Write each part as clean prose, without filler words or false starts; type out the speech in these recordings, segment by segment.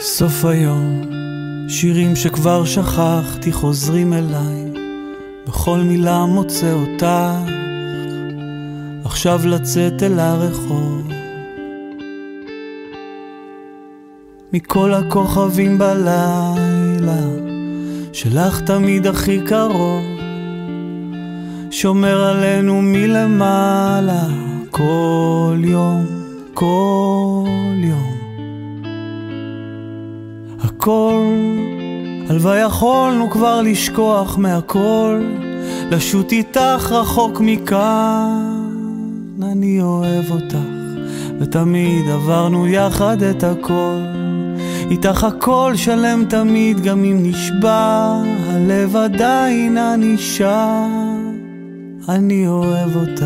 סוף היום, שירים שכבר שכחתי חוזרים אליי, בכל מילה מוצא אותך, עכשיו לצאת אל הרחוב. מכל הכוכבים בלילה, שלך תמיד הכי קרוב, שומר עלינו מלמעלה, כל יום, כל יום. הכל, הלוואי יכולנו כבר לשכוח מהכל, לשוט איתך רחוק מכאן. אני אוהב אותך, ותמיד עברנו יחד את הכל, איתך הכל שלם תמיד, גם אם נשבע הלב עדיין אני שם. אני אוהב אותך.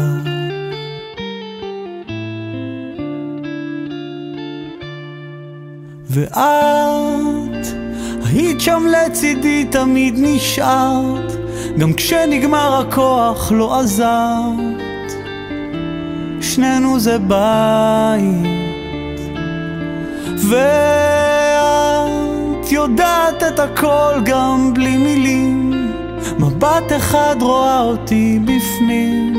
ואת היית שם לצידי, תמיד נשארת, גם כשנגמר הכוח לא עזרת. שנינו זה בית, ואת יודעת את הכל גם בלי מילים, מבט אחד רואה אותי בפנים.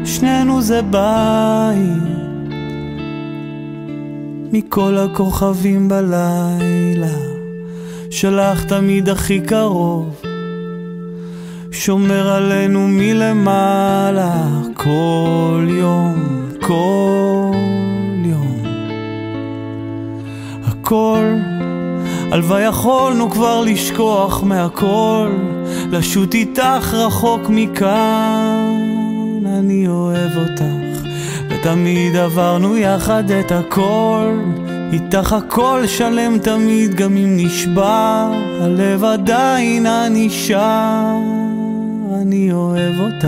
שנינו זה בית, מכל הכוכבים בלילה, שלך תמיד הכי קרוב, שומר עלינו מלמעלה, כל יום, כל יום. הכל, הלוואי יכולנו כבר לשכוח מהכל, לשוט איתך רחוק מכאן. אני אוהב אותך, ותמיד עברנו יחד את הכל, איתך הכל שלם תמיד, גם אם נשבע הלב עדיין אני שם. אני אוהב אותך.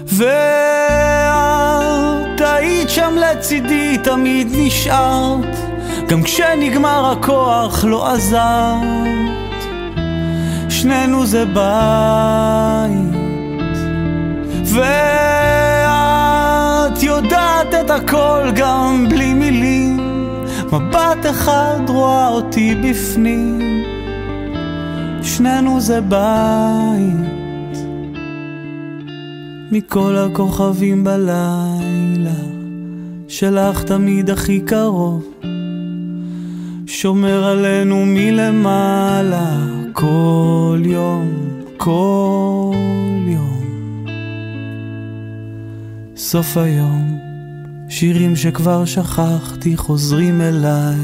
ואת היית שם לצידי, תמיד נשארת, גם כשנגמר הכוח לא עזרת. שנינו זה בית, ואת יודעת את הכל גם בלי מילים, מבט אחד רואה אותי בפנים. שנינו זה בית, מכל הכוכבים בלילה, שלך תמיד הכי קרוב, שומר עלינו מלמעלה, כל יום, כל יום. סוף היום, שירים שכבר שכחתי חוזרים אליי,